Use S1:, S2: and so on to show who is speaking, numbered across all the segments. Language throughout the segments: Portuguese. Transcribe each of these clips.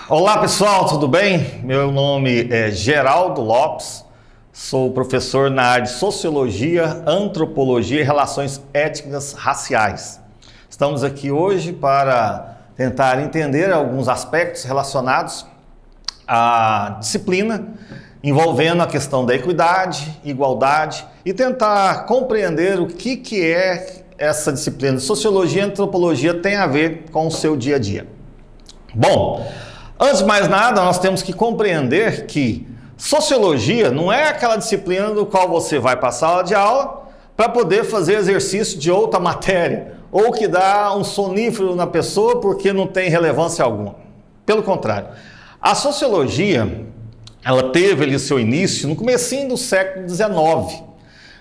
S1: Olá pessoal, tudo bem? Meu nome é Geraldo Lopes, sou professor na área de Sociologia, Antropologia e Relações Étnicas Raciais. Estamos aqui hoje para tentar entender alguns aspectos relacionados à disciplina envolvendo a questão da equidade, igualdade e tentar compreender o que é essa disciplina de Sociologia e Antropologia tem a ver com o seu dia a dia. Bom, antes de mais nada, nós temos que compreender que Sociologia não é aquela disciplina do qual você vai para a sala de aula para poder fazer exercício de outra matéria ou que dá um sonífero na pessoa porque não tem relevância alguma. Pelo contrário, a Sociologia, ela teve ali seu início no comecinho do século XIX,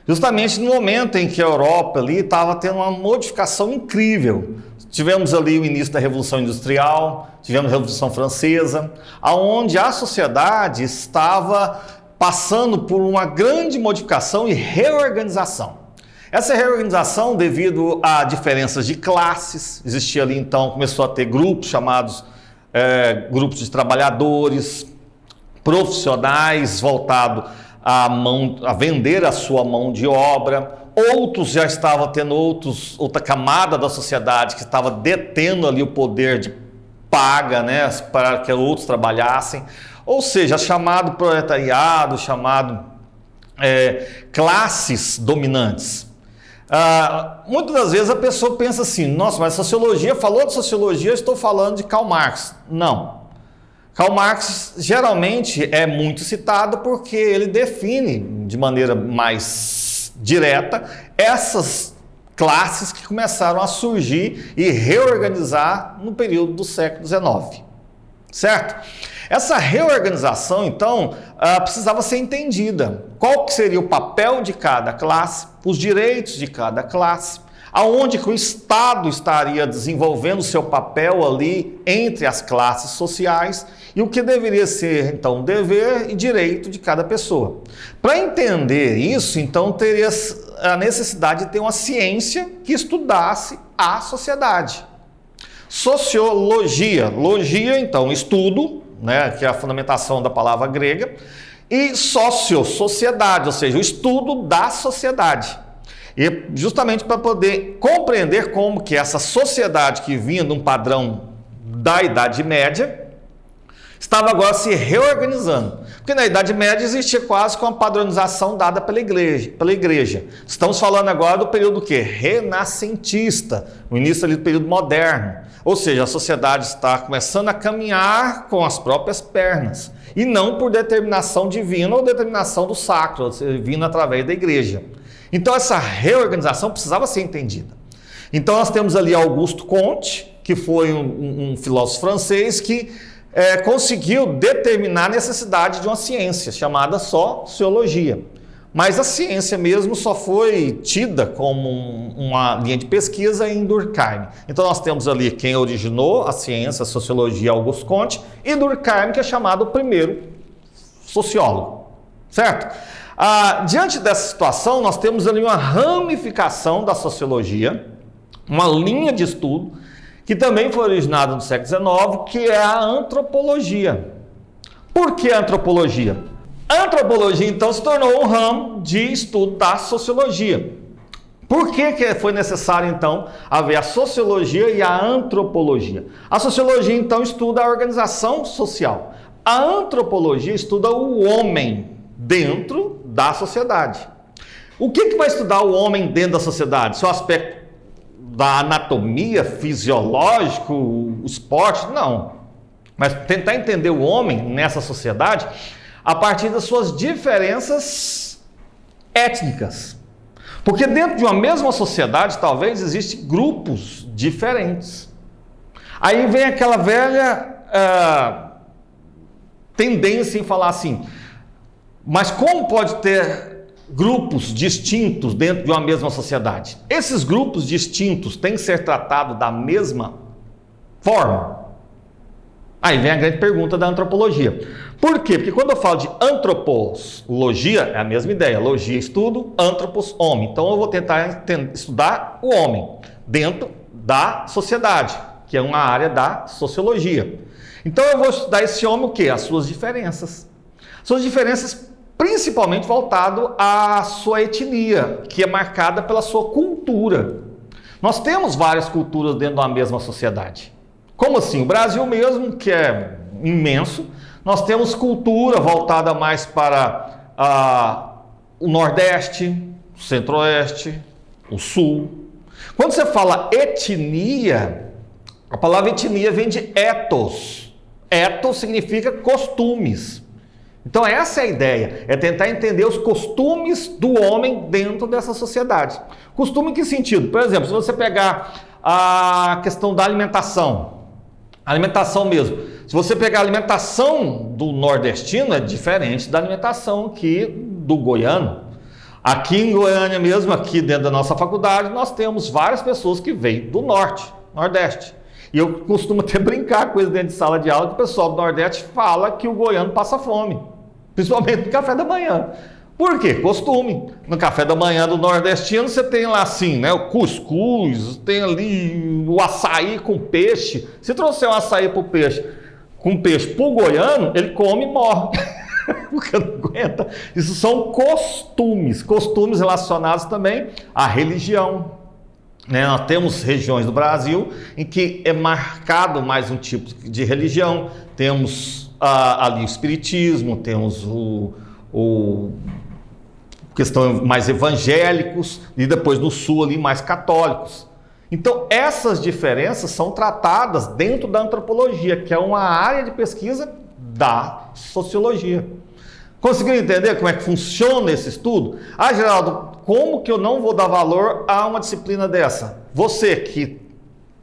S1: justamente no momento em que a Europa ali estava tendo uma modificação incrível. Tivemos ali o início da Revolução Industrial, tivemos a Revolução Francesa, onde a sociedade estava passando por uma grande modificação e reorganização. Essa reorganização devido a diferenças de classes, existia ali então, começou a ter grupos chamados grupos de trabalhadores, profissionais voltados a vender a sua mão de obra. Outros já estavam tendo outra camada da sociedade que estava detendo ali o poder de paga, né, para que outros trabalhassem. Ou seja, chamado proletariado, chamado classes dominantes. Muitas das vezes a pessoa pensa assim, nossa, mas Sociologia, falou de Sociologia, eu estou falando de Karl Marx. Não. Karl Marx geralmente é muito citado porque ele define de maneira mais direta essas classes que começaram a surgir e reorganizar no período do século XIX, certo? Essa reorganização, então, precisava ser entendida. Qual que seria o papel de cada classe, os direitos de cada classe, aonde que o Estado estaria desenvolvendo o seu papel ali entre as classes sociais e o que deveria ser, então, dever e direito de cada pessoa. Para entender isso, então, teria a necessidade de ter uma ciência que estudasse a sociedade. Sociologia, logia, então, estudo, né, que é a fundamentação da palavra grega, e sociedade, ou seja, o estudo da sociedade. E justamente para poder compreender como que essa sociedade que vinha de um padrão da Idade Média estava agora se reorganizando. Porque na Idade Média existia quase que uma padronização dada pela igreja. Estamos falando agora do período quê? Renascentista, o início ali do período moderno. Ou seja, a sociedade está começando a caminhar com as próprias pernas e não por determinação divina ou determinação do sacro, vindo através da igreja. Então essa reorganização precisava ser entendida. Então nós temos ali Auguste Comte, que foi um filósofo francês que conseguiu determinar a necessidade de uma ciência chamada Sociologia. Mas a ciência mesmo só foi tida como uma linha de pesquisa em Durkheim. Então nós temos ali quem originou a ciência, a Sociologia, Auguste Comte, e Durkheim, que é chamado o primeiro sociólogo, certo? Diante dessa situação, nós temos ali uma ramificação da sociologia, uma linha de estudo, que também foi originada no século XIX, que é a antropologia. Por que a antropologia? A antropologia, então, se tornou um ramo de estudo da sociologia. Por que foi necessário, então, haver a sociologia e a antropologia? A sociologia, então, estuda a organização social. A antropologia estuda o homem dentro da sociedade. O que vai estudar o homem dentro da sociedade? Seu aspecto da anatomia, fisiológico, o esporte? Não. Mas tentar entender o homem nessa sociedade a partir das suas diferenças étnicas. Porque dentro de uma mesma sociedade, talvez, existem grupos diferentes. Aí vem aquela velha tendência em falar assim, mas como pode ter grupos distintos dentro de uma mesma sociedade? Esses grupos distintos têm que ser tratados da mesma forma? Aí vem a grande pergunta da antropologia. Por quê? Porque quando eu falo de antropologia, é a mesma ideia. Logia, estudo, antropos, homem. Então eu vou tentar estudar o homem dentro da sociedade, que é uma área da sociologia. Então eu vou estudar esse homem o quê? As suas diferenças. Suas diferenças principalmente voltado à sua etnia, que é marcada pela sua cultura. Nós temos várias culturas dentro da mesma sociedade. Como assim? O Brasil mesmo, que é imenso, nós temos cultura voltada mais para o Nordeste, o Centro-Oeste, o Sul. Quando você fala etnia, a palavra etnia vem de ethos. Ethos significa costumes. Então essa é a ideia, é tentar entender os costumes do homem dentro dessa sociedade. Costume em que sentido? Por exemplo, se você pegar a questão da alimentação mesmo. Se você pegar a alimentação do nordestino, é diferente da alimentação aqui do goiano. Aqui em Goiânia mesmo, aqui dentro da nossa faculdade, nós temos várias pessoas que vêm do norte, nordeste. E eu costumo até brincar com eles dentro de sala de aula, que o pessoal do nordeste fala que o goiano passa fome. Principalmente no café da manhã. Por quê? Costume. No café da manhã do nordestino você tem lá assim, né? O cuscuz, tem ali o açaí com peixe. Se trouxer um açaí com peixe pro goiano, ele come e morre. Porque não aguenta. Isso são costumes relacionados também à religião. Né? Nós temos regiões do Brasil em que é marcado mais um tipo de religião. Temos ali o espiritismo, temos questão mais evangélicos e depois no sul ali mais católicos. Então essas diferenças são tratadas dentro da antropologia, que é uma área de pesquisa da sociologia. Conseguiram entender como é que funciona esse estudo? Ah, Geraldo, como que eu não vou dar valor a uma disciplina dessa? Você que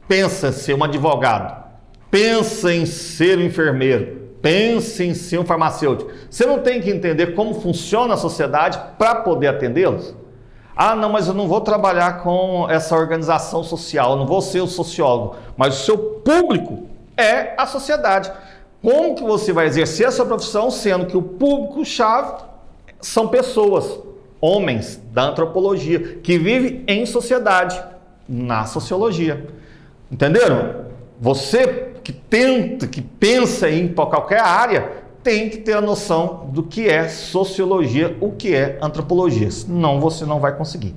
S1: pensa em ser um advogado, pensa em ser um enfermeiro, pense em ser um farmacêutico. Você não tem que entender como funciona a sociedade para poder atendê-los? Ah, não, mas eu não vou trabalhar com essa organização social, eu não vou ser o sociólogo, mas o seu público é a sociedade. Como que você vai exercer a sua profissão, sendo que o público-chave são pessoas, homens da antropologia, que vivem em sociedade, na sociologia. Entenderam? Você que pensa em qualquer área, tem que ter a noção do que é sociologia, o que é antropologia. Senão você não vai conseguir.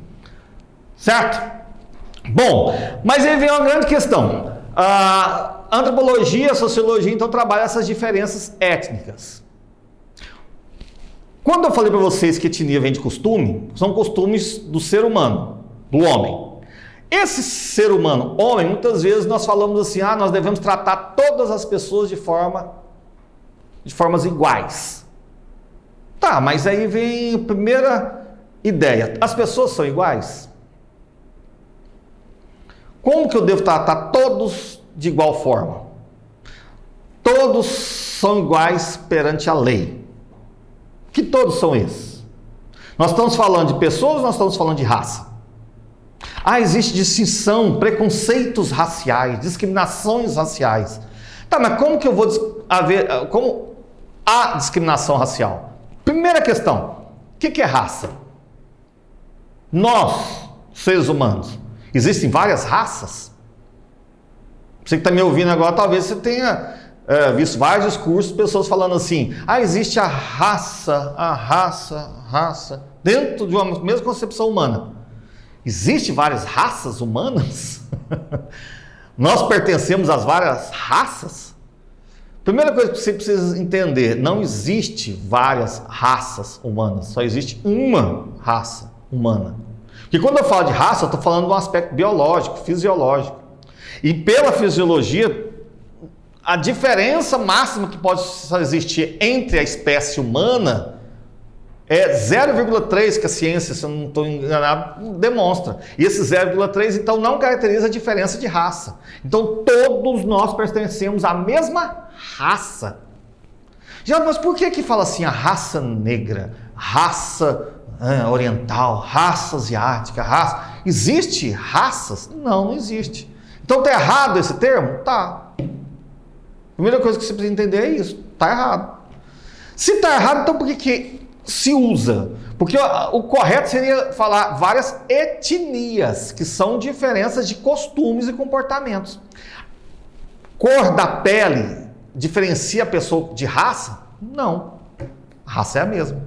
S1: Certo? Bom, mas aí vem uma grande questão. A antropologia, a sociologia, então, trabalha essas diferenças étnicas. Quando eu falei para vocês que etnia vem de costume, são costumes do ser humano, do homem. Esse ser humano, homem, muitas vezes nós falamos assim, nós devemos tratar todas as pessoas de formas iguais. Tá, mas aí vem a primeira ideia. As pessoas são iguais? Como que eu devo tratar todos de igual forma? Todos são iguais perante a lei. Que todos são esses? Nós estamos falando de pessoas ou nós estamos falando de raça? Existe distinção, preconceitos raciais, discriminações raciais. Tá, mas como que eu vou haver, como há discriminação racial? Primeira questão, o que é raça? Nós, seres humanos, existem várias raças? Você que está me ouvindo agora, talvez você tenha visto vários discursos de pessoas falando assim, existe a raça, dentro de uma mesma concepção humana. Existem várias raças humanas? Nós pertencemos às várias raças? Primeira coisa que você precisa entender, não existe várias raças humanas, só existe uma raça humana. Porque quando eu falo de raça, eu estou falando de um aspecto biológico, fisiológico. E pela fisiologia, a diferença máxima que pode existir entre a espécie humana é 0,3 que a ciência, se eu não estou enganado, demonstra. E esse 0,3, então, não caracteriza a diferença de raça. Então, todos nós pertencemos à mesma raça. Já, mas por que fala assim a raça negra, raça oriental, raça asiática, raça... Existe raças? Não existe. Então, está errado esse termo? Tá. Primeira coisa que você precisa entender é isso. Está errado. Se está errado, então por que se usa? Porque o correto seria falar várias etnias, que são diferenças de costumes e comportamentos. Cor da pele diferencia a pessoa de raça? Não. A raça é a mesma.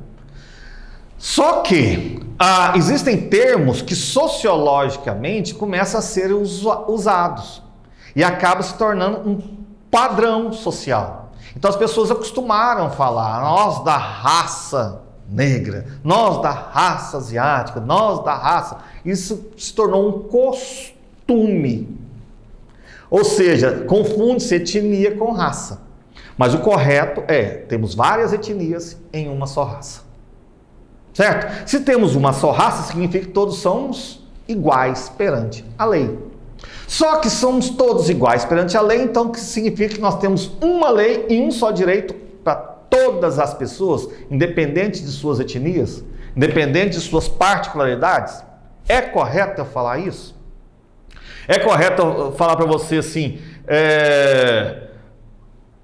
S1: Só que existem termos que sociologicamente começam a ser usados e acabam se tornando um padrão social. Então as pessoas acostumaram a falar, nós da raça negra, nós da raça asiática, nós da raça. Isso se tornou um costume. Ou seja, confunde-se etnia com raça. Mas o correto temos várias etnias em uma só raça. Certo? Se temos uma só raça, significa que todos somos iguais perante a lei. Só que somos todos iguais perante a lei, então que significa que nós temos uma lei e um só direito para todas as pessoas, independente de suas etnias, independente de suas particularidades? É correto eu falar isso? É correto eu falar para você assim,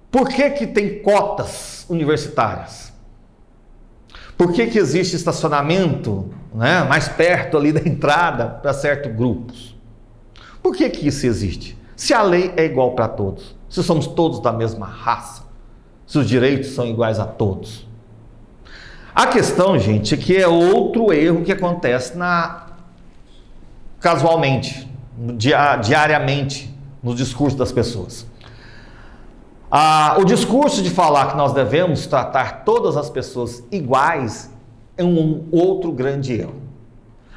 S1: por que tem cotas universitárias? Por que existe estacionamento, né, mais perto ali da entrada para certos grupos? Por que isso existe? Se a lei é igual para todos, se somos todos da mesma raça, se os direitos são iguais a todos. A questão, gente, é que é outro erro que acontece casualmente, diariamente, no discurso das pessoas. O discurso de falar que nós devemos tratar todas as pessoas iguais é um outro grande erro.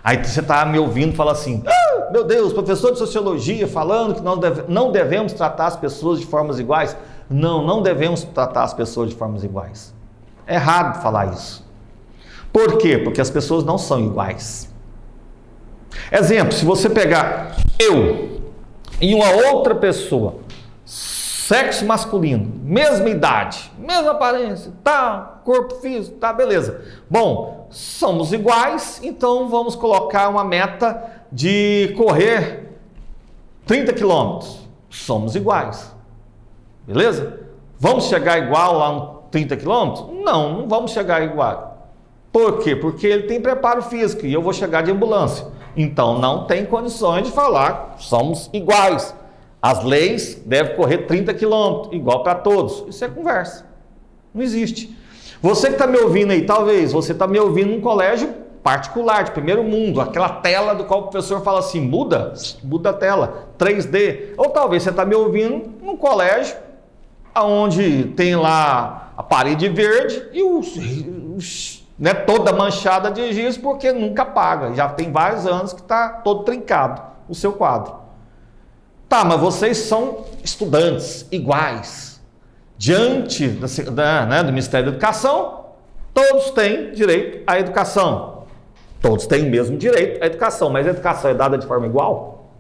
S1: Aí você está me ouvindo falar assim, meu Deus, professor de sociologia falando que nós não devemos tratar as pessoas de formas iguais. Não devemos tratar as pessoas de formas iguais. É errado falar isso. Por quê? Porque as pessoas não são iguais. Exemplo, se você pegar eu e uma outra pessoa, sexo masculino, mesma idade, mesma aparência, tá, corpo físico, tá, beleza. Bom, somos iguais, então vamos colocar uma meta de correr 30 quilômetros. Somos iguais. Beleza? Vamos chegar igual lá no 30 quilômetros? Não vamos chegar igual. Por quê? Porque ele tem preparo físico e eu vou chegar de ambulância. Então não tem condições de falar somos iguais. As leis devem correr 30 quilômetros, igual para todos. Isso é conversa. Não existe. Você que está me ouvindo aí, talvez você está me ouvindo num colégio particular, de primeiro mundo, aquela tela do qual o professor fala assim, muda a tela, 3D. Ou talvez você está me ouvindo num colégio onde tem lá a parede verde e né, toda manchada de giz porque nunca apaga. Já tem vários anos que está todo trincado o seu quadro. Tá, mas vocês são estudantes iguais. Diante do Ministério da Educação, todos têm direito à educação. Todos têm o mesmo direito à educação, mas a educação é dada de forma igual?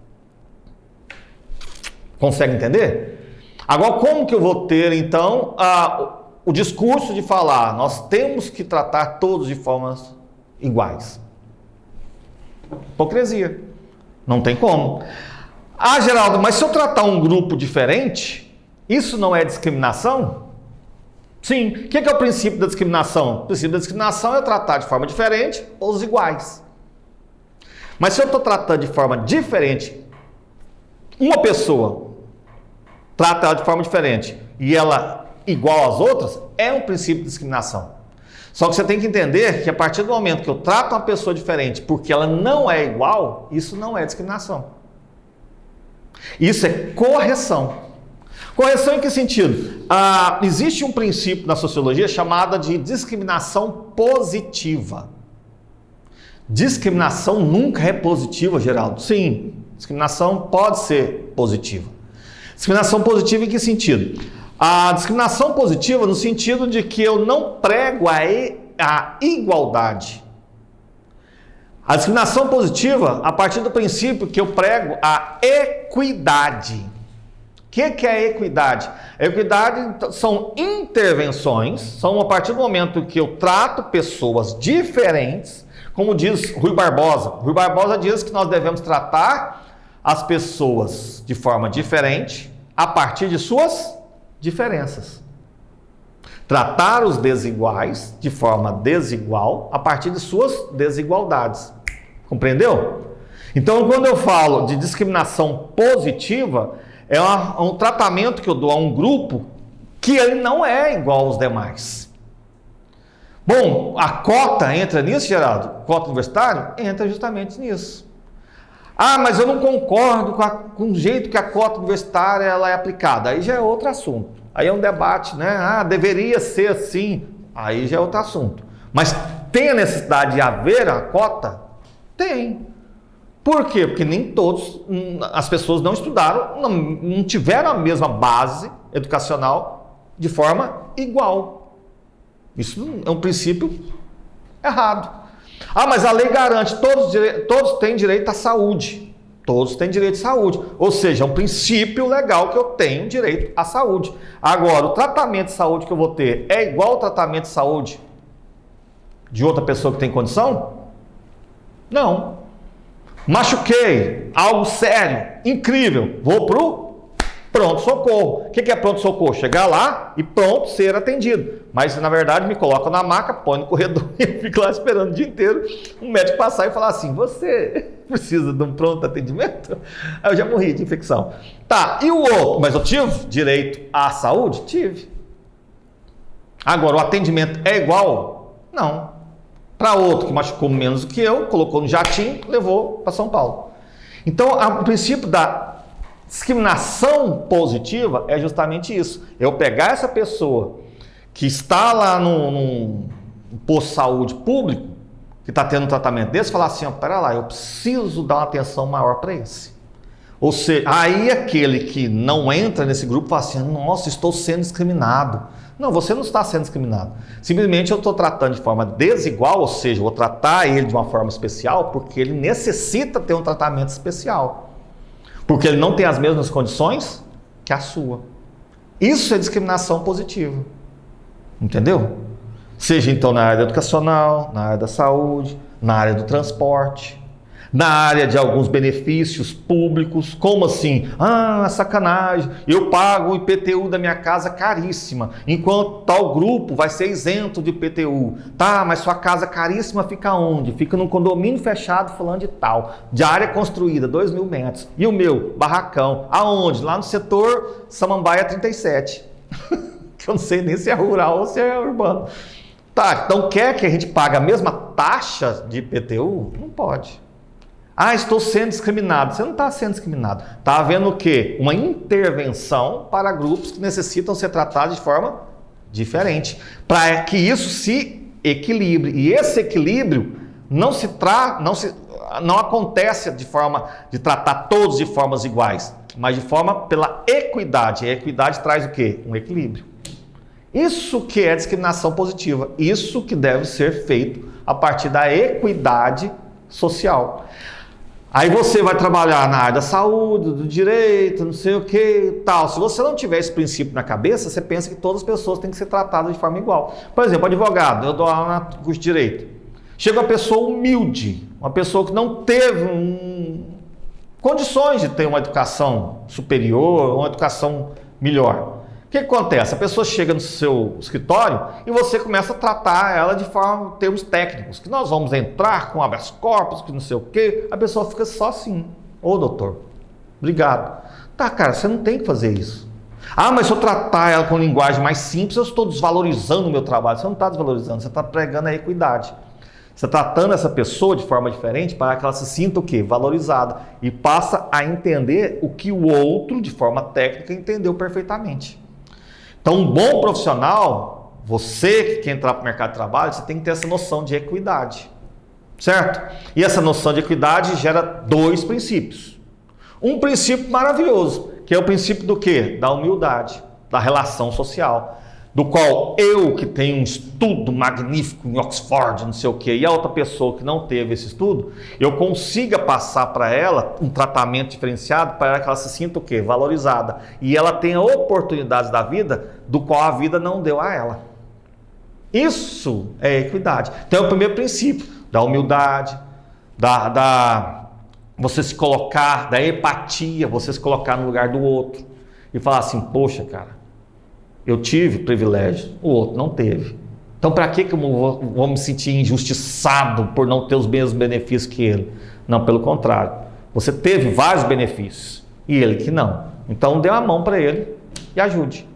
S1: Consegue entender? Agora, como que eu vou ter, então, o discurso de falar, nós temos que tratar todos de formas iguais? Hipocrisia. Não tem como. Geraldo, mas se eu tratar um grupo diferente, isso não é discriminação? Sim. O que é o princípio da discriminação? O princípio da discriminação é tratar de forma diferente os iguais. Mas se eu estou tratando de forma diferente, uma pessoa trata ela de forma diferente e ela igual às outras, é um princípio de discriminação. Só que você tem que entender que a partir do momento que eu trato uma pessoa diferente porque ela não é igual, isso não é discriminação. Isso é correção. Correção em que sentido? Existe um princípio na sociologia chamado de discriminação positiva. Discriminação nunca é positiva, Geraldo? Sim, discriminação pode ser positiva. Discriminação positiva em que sentido? A discriminação positiva no sentido de que eu não prego a igualdade. A discriminação positiva a partir do princípio que eu prego a equidade. O que é a equidade? A equidade são intervenções, são a partir do momento que eu trato pessoas diferentes, como diz Rui Barbosa. Rui Barbosa diz que nós devemos tratar as pessoas de forma diferente a partir de suas diferenças. Tratar os desiguais de forma desigual a partir de suas desigualdades. Compreendeu? Então, quando eu falo de discriminação positiva, é um tratamento que eu dou a um grupo que ele não é igual aos demais. Bom, a cota entra nisso, Geraldo? Cota universitária? Entra justamente nisso. Ah, mas eu não concordo com o jeito que a cota universitária ela é aplicada. Aí já é outro assunto. Aí é um debate, né? Ah, deveria ser assim. Aí já é outro assunto. Mas tem a necessidade de haver a cota? Tem. Por quê? Porque nem todos, as pessoas não estudaram, não tiveram a mesma base educacional de forma igual. Isso é um princípio errado. Ah, mas a lei garante, todos têm direito à saúde. Todos têm direito à saúde. Ou seja, é um princípio legal que eu tenho direito à saúde. Agora, o tratamento de saúde que eu vou ter é igual ao tratamento de saúde de outra pessoa que tem condição? Não. Machuquei, algo sério, incrível, vou pro pronto-socorro. O que é pronto-socorro? Chegar lá e pronto, ser atendido. Mas, na verdade, me coloca na maca, põe no corredor e eu fico lá esperando o dia inteiro um médico passar e falar assim, você precisa de um pronto atendimento? Aí eu já morri de infecção. Tá, e o outro? Mas eu tive direito à saúde? Tive. Agora, o atendimento é igual? Não. Para outro que machucou menos do que eu, colocou no jatinho, levou para São Paulo. Então, o princípio da discriminação positiva é justamente isso. Eu pegar essa pessoa que está lá num posto de saúde público, que está tendo um tratamento desse, e falar assim, pera lá, eu preciso dar uma atenção maior para esse. Ou seja, aí aquele que não entra nesse grupo fala assim, nossa, estou sendo discriminado. Não, você não está sendo discriminado. Simplesmente eu estou tratando de forma desigual, ou seja, eu vou tratar ele de uma forma especial porque ele necessita ter um tratamento especial. Porque ele não tem as mesmas condições que a sua. Isso é discriminação positiva. Entendeu? Seja então na área educacional, na área da saúde, na área do transporte, na área de alguns benefícios públicos, como assim? Ah, sacanagem, eu pago o IPTU da minha casa caríssima, enquanto tal grupo vai ser isento de IPTU. Tá, mas sua casa caríssima fica onde? Fica num condomínio fechado fulano de tal, de área construída, 2.000 metros. E o meu, barracão, aonde? Lá no setor Samambaia 37. Que eu não sei nem se é rural ou se é urbano. Tá, então quer que a gente pague a mesma taxa de IPTU? Não pode. Ah, estou sendo discriminado. Você não está sendo discriminado. Está havendo o quê? Uma intervenção para grupos que necessitam ser tratados de forma diferente. Para que isso se equilibre. E esse equilíbrio não acontece de forma de tratar todos de formas iguais, mas de forma pela equidade. E a equidade traz o quê? Um equilíbrio. Isso que é discriminação positiva. Isso que deve ser feito a partir da equidade social. Aí você vai trabalhar na área da saúde, do direito, não sei o que, tal. Se você não tiver esse princípio na cabeça, você pensa que todas as pessoas têm que ser tratadas de forma igual. Por exemplo, advogado, eu dou aula no curso de direito. Chega uma pessoa humilde, uma pessoa que não teve condições de ter uma educação superior, uma educação melhor. O que acontece? A pessoa chega no seu escritório e você começa a tratar ela de termos técnicos, que nós vamos entrar com habeas corpus, que não sei o quê. A pessoa fica só assim. Ô, doutor, obrigado. Tá, cara, você não tem que fazer isso. Ah, mas se eu tratar ela com linguagem mais simples, eu estou desvalorizando o meu trabalho. Você não está desvalorizando, você está pregando a equidade. Você está tratando essa pessoa de forma diferente para que ela se sinta o quê? Valorizada. E passa a entender o que o outro, de forma técnica, entendeu perfeitamente. Então, um bom profissional, você que quer entrar para o mercado de trabalho, você tem que ter essa noção de equidade, certo? E essa noção de equidade gera dois princípios. Um princípio maravilhoso, que é o princípio do quê? Da humildade, da relação social, do qual eu, que tenho um estudo magnífico em Oxford, não sei o quê, e a outra pessoa que não teve esse estudo, eu consiga passar para ela um tratamento diferenciado para que ela se sinta o quê? Valorizada. E ela tenha oportunidades da vida do qual a vida não deu a ela. Isso é equidade. Então é o primeiro princípio da humildade, você se colocar, da empatia, você se colocar no lugar do outro e falar assim, poxa, cara, eu tive privilégio, o outro não teve. Então, para que eu vou me sentir injustiçado por não ter os mesmos benefícios que ele? Não, pelo contrário. Você teve vários benefícios e ele que não. Então, dê uma mão para ele e ajude.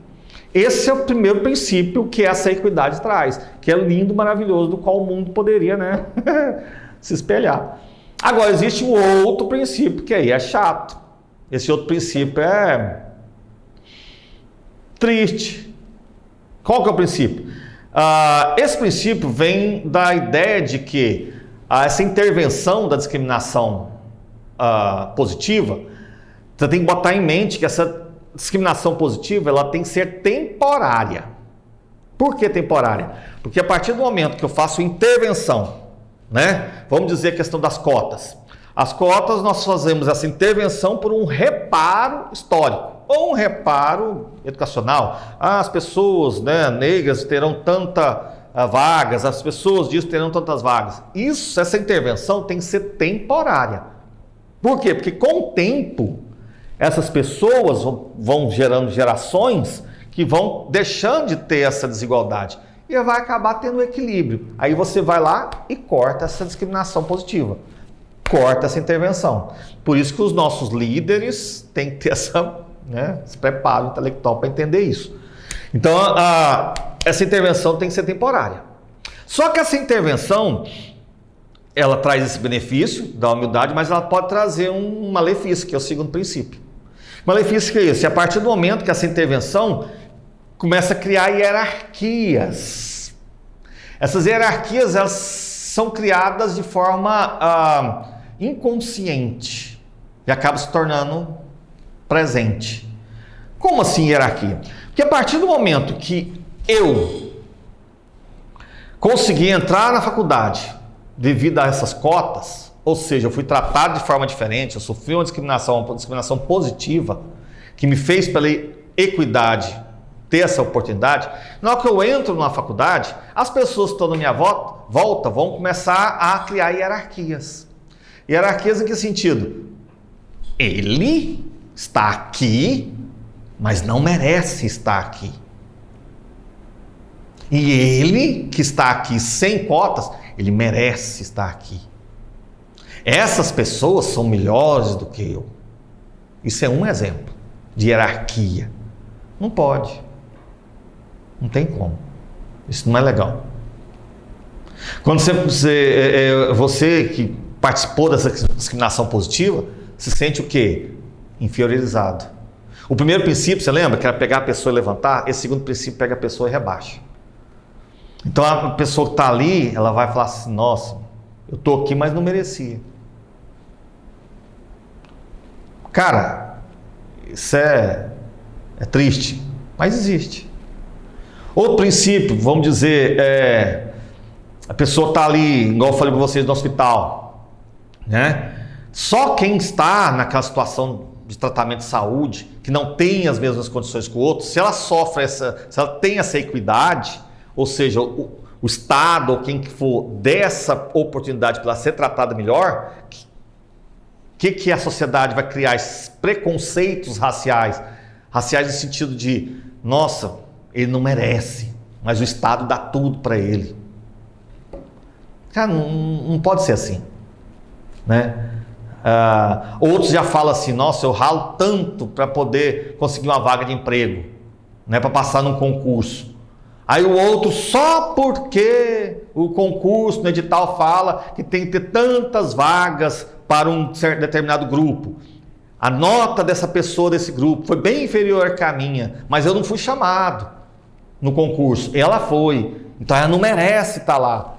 S1: Esse é o primeiro princípio que essa equidade traz, que é lindo, maravilhoso, do qual o mundo poderia, né, se espelhar. Agora, existe um outro princípio que aí é chato. Esse outro princípio é triste. Qual que é o princípio? Esse princípio vem da ideia de que essa intervenção da discriminação positiva, você tem que botar em mente que essa discriminação positiva ela tem que ser temporária. Por que temporária? Porque a partir do momento que eu faço intervenção, né? Vamos dizer a questão das cotas. As cotas nós fazemos essa intervenção por um reparo histórico ou um reparo educacional. As pessoas, né, negras terão tantas vagas, as pessoas disso terão tantas vagas. Essa intervenção tem que ser temporária. Por quê? Porque com o tempo essas pessoas vão gerando gerações que vão deixando de ter essa desigualdade e vai acabar tendo um equilíbrio. Aí você vai lá e corta essa discriminação positiva, corta essa intervenção. Por isso que os nossos líderes têm que ter esse preparo intelectual para entender isso. Então, essa intervenção tem que ser temporária. Só que essa intervenção, ela traz esse benefício da humildade, mas ela pode trazer um malefício, que é o segundo princípio. Malefício que é esse? A partir do momento que essa intervenção começa a criar hierarquias. Essas hierarquias, elas são criadas de forma inconsciente e acabam se tornando presente. Como assim hierarquia? Porque a partir do momento que eu consegui entrar na faculdade devido a essas cotas, ou seja, eu fui tratado de forma diferente, eu sofri uma discriminação positiva, que me fez pela equidade ter essa oportunidade. Na hora que eu entro na faculdade, as pessoas que estão na minha volta vão começar a criar hierarquias. Hierarquias em que sentido? Ele está aqui, mas não merece estar aqui. E ele que está aqui sem cotas, ele merece estar aqui. Essas pessoas são melhores do que eu. Isso é um exemplo de hierarquia. Não pode. Não tem como. Isso não é legal. Quando você que participou dessa discriminação positiva, se sente o quê? Inferiorizado. O primeiro princípio, você lembra? Que era pegar a pessoa e levantar. Esse segundo princípio pega a pessoa e rebaixa. Então a pessoa que está ali, ela vai falar assim, nossa, eu estou aqui, mas não merecia. Cara, isso é triste, mas existe. Outro princípio, vamos dizer, a pessoa está ali, igual eu falei para vocês, no hospital, né? Só quem está naquela situação de tratamento de saúde, que não tem as mesmas condições que o outro, se ela sofre se ela tem essa equidade, ou seja, o Estado ou quem que for dessa oportunidade para ela ser tratada melhor, que a sociedade vai criar esses preconceitos raciais no sentido de, nossa, ele não merece, mas o Estado dá tudo para ele. Cara, não pode ser assim, né? Outros já falam assim, nossa, eu ralo tanto para poder conseguir uma vaga de emprego, né, para passar num concurso. Aí o outro, só porque o concurso no edital fala que tem que ter tantas vagas para um certo determinado grupo. A nota dessa pessoa desse grupo foi bem inferior que a minha, mas eu não fui chamado no concurso. Ela foi, então ela não merece estar lá.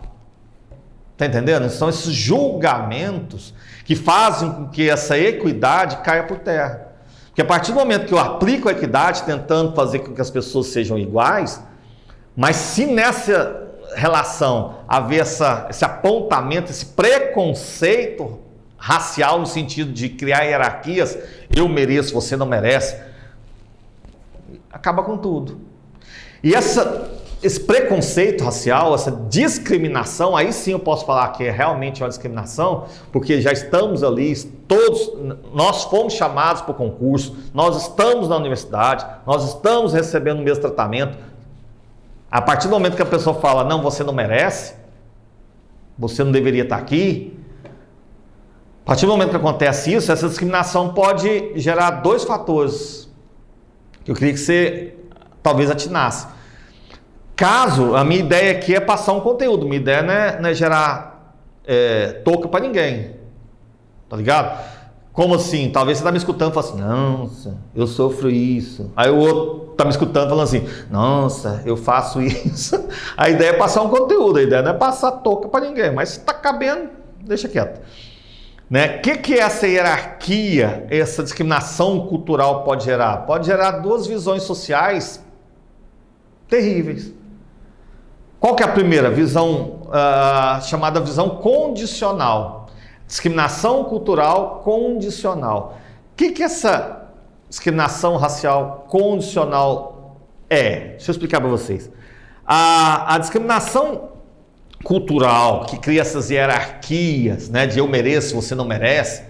S1: Está entendendo? São esses julgamentos que fazem com que essa equidade caia por terra. Porque a partir do momento que eu aplico a equidade, tentando fazer com que as pessoas sejam iguais, mas se nessa relação haver esse apontamento, esse preconceito racial no sentido de criar hierarquias, eu mereço, você não merece, acaba com tudo. E esse preconceito racial, essa discriminação, aí sim eu posso falar que é realmente uma discriminação, porque já estamos ali, nós fomos chamados para o concurso, nós estamos na universidade, nós estamos recebendo o mesmo tratamento. A partir do momento que a pessoa fala, não, você não merece, você não deveria estar aqui, a partir do momento que acontece isso, essa discriminação pode gerar dois fatores que eu queria que você talvez atinasse. Caso, a minha ideia aqui é passar um conteúdo, minha ideia não é gerar touca para ninguém, tá ligado? Como assim? Talvez você tá me escutando e fala assim, nossa, eu sofro isso. Aí o outro tá me escutando falando assim, nossa, eu faço isso. A ideia é passar um conteúdo, a ideia não é passar touca para ninguém, mas se tá cabendo, deixa quieto. Né? O que essa hierarquia, essa discriminação cultural pode gerar? Pode gerar duas visões sociais terríveis. Qual que é a primeira? Visão chamada visão condicional. Discriminação cultural condicional. O que essa discriminação racial condicional é? Deixa eu explicar para vocês. A discriminação cultural, que cria essas hierarquias, né, de eu mereço, você não merece,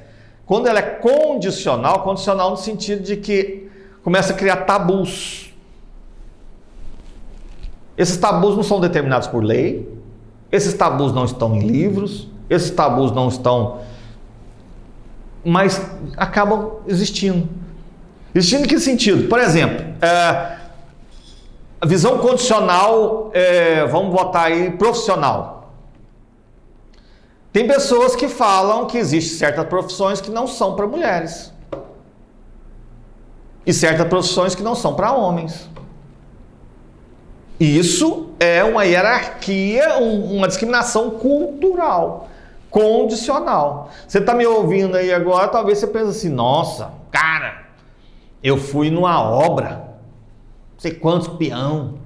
S1: quando ela é condicional no sentido de que começa a criar tabus. Esses tabus não são determinados por lei, esses tabus não estão em livros, esses tabus não estão, mas acabam existindo. Existindo em que sentido? Por exemplo, a visão condicional, vamos botar aí, profissional. Tem pessoas que falam que existem certas profissões que não são para mulheres. E certas profissões que não são para homens. Isso é uma hierarquia, uma discriminação cultural, condicional. Você está me ouvindo aí agora, talvez você pense assim, nossa, cara, eu fui numa obra, não sei quantos peão,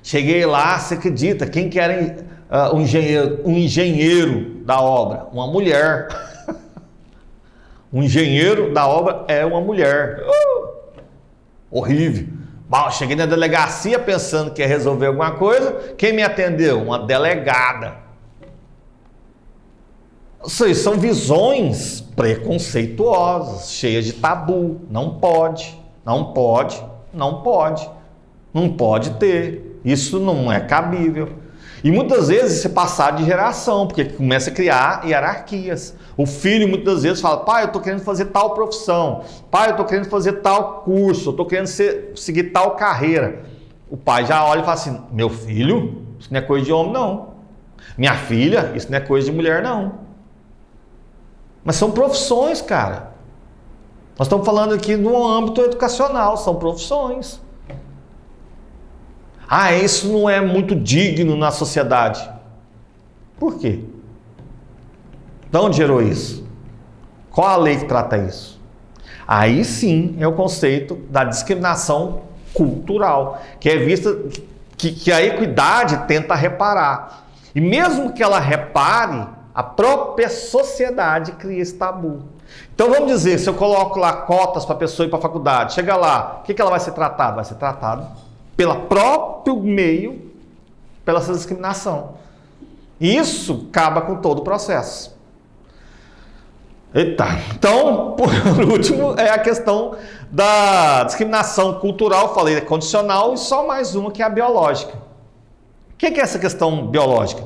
S1: cheguei lá, você acredita, quem que era um engenheiro da obra? Uma mulher. Um engenheiro da obra é uma mulher. Horrível. Bom, cheguei na delegacia pensando que ia resolver alguma coisa, quem me atendeu? Uma delegada. Ou seja, são visões preconceituosas, cheias de tabu. Não pode, não pode, não pode. Não pode ter. Isso não é cabível. E muitas vezes isso é passado de geração, porque começa a criar hierarquias. O filho muitas vezes fala, pai, eu estou querendo fazer tal profissão. Pai, eu estou querendo fazer tal curso. Eu estou querendo seguir tal carreira. O pai já olha e fala assim, meu filho, isso não é coisa de homem não. Minha filha, isso não é coisa de mulher não. Mas são profissões, cara. Nós estamos falando aqui no âmbito educacional, são profissões. Ah, isso não é muito digno na sociedade. Por quê? De onde gerou isso? Qual a lei que trata isso? Aí sim é o conceito da discriminação cultural, que é vista que a equidade tenta reparar. E mesmo que ela repare, a própria sociedade cria esse tabu. Então vamos dizer, se eu coloco lá cotas para a pessoa ir para a faculdade, chega lá, o que ela vai ser tratada? Vai ser tratada pelo próprio meio, pela essa discriminação. E isso acaba com todo o processo. Eita. Então, por último, é a questão da discriminação cultural, falei, é condicional, e só mais uma que é a biológica. O que é essa questão biológica?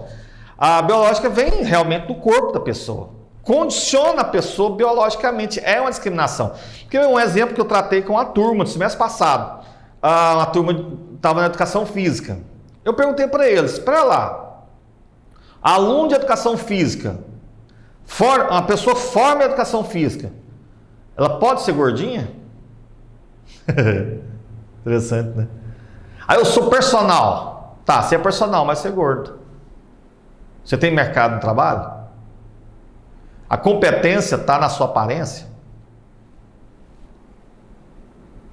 S1: A biológica vem realmente do corpo da pessoa. Condiciona a pessoa biologicamente. É uma discriminação. Porque um exemplo que eu tratei com a turma do semestre passado. A turma estava na educação física. Eu perguntei para eles, espera lá, aluno de educação física, uma pessoa forma em educação física, ela pode ser gordinha? Interessante, né? Aí eu sou personal. Tá, você é personal, mas você é gordo. Você tem mercado no trabalho? A competência está na sua aparência?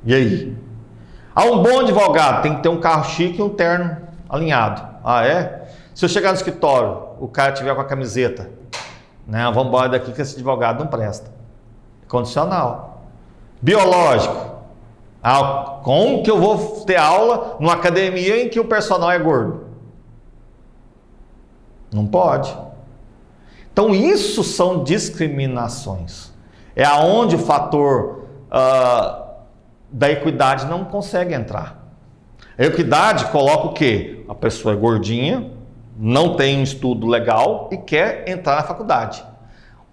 S1: E aí? Ah, um bom advogado tem que ter um carro chique e um terno alinhado. Ah, é? Se eu chegar no escritório, o cara tiver com a camiseta, né, vamos embora daqui que esse advogado não presta. Condicional. Biológico. Ah, como que eu vou ter aula numa academia em que o personal é gordo? Não pode. Então isso são discriminações. É aonde o fator da equidade não consegue entrar. A equidade coloca o quê? A pessoa é gordinha, não tem um estudo legal e quer entrar na faculdade.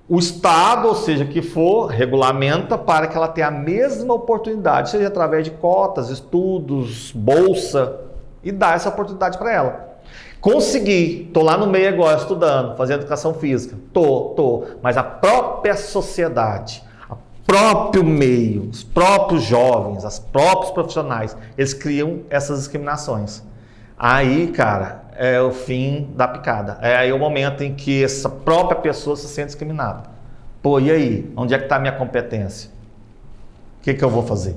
S1: o Estado, ou seja, que for, regulamenta para que ela tenha a mesma oportunidade, seja através de cotas, estudos, bolsa, e dá essa oportunidade para ela. Consegui, tô lá no meio agora estudando, fazendo educação física, mas a própria sociedade, o próprio meio, os próprios jovens, os próprios profissionais, eles criam essas discriminações. Aí, cara, é o fim da picada. É aí o momento em que essa própria pessoa se sente discriminada. Pô, e aí? Onde é que está a minha competência? O que eu vou fazer?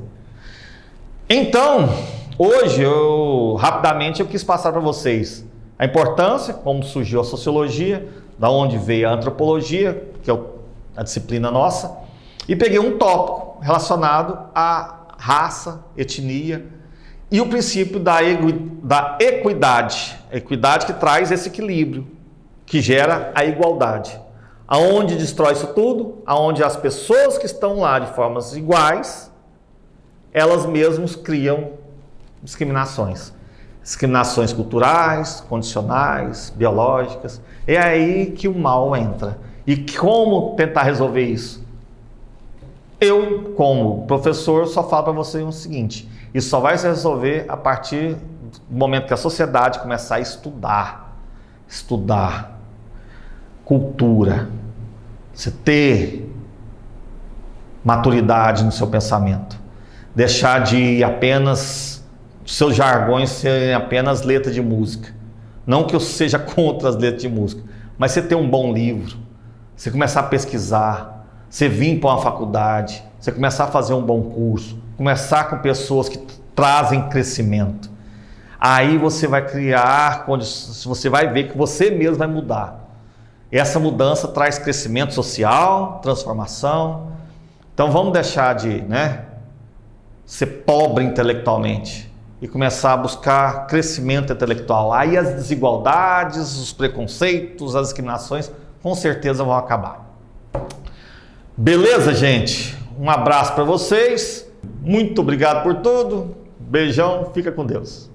S1: Então, hoje, rapidamente, eu quis passar para vocês a importância, como surgiu a sociologia, da onde veio a antropologia, que é a disciplina nossa, e peguei um tópico relacionado à raça, etnia, e o princípio da equidade. A equidade que traz esse equilíbrio, que gera a igualdade. Aonde destrói isso tudo? Aonde as pessoas que estão lá de formas iguais, elas mesmas criam discriminações. Discriminações culturais, condicionais, biológicas. É aí que o mal entra. E como tentar resolver isso? Eu, como professor, só falo para você o seguinte: isso só vai se resolver a partir do momento que a sociedade começar a estudar cultura, você ter maturidade no seu pensamento, deixar de apenas seus jargões serem apenas letra de música. Não que eu seja contra as letras de música, mas você ter um bom livro, você começar a pesquisar, você vir para uma faculdade, você começar a fazer um bom curso, começar com pessoas que trazem crescimento. Aí você vai criar condições, você vai ver que você mesmo vai mudar. E essa mudança traz crescimento social, transformação. Então vamos deixar de, ser pobre intelectualmente e começar a buscar crescimento intelectual. Aí as desigualdades, os preconceitos, as discriminações, com certeza vão acabar. Beleza, gente? Um abraço para vocês. Muito obrigado por tudo. Beijão, fica com Deus.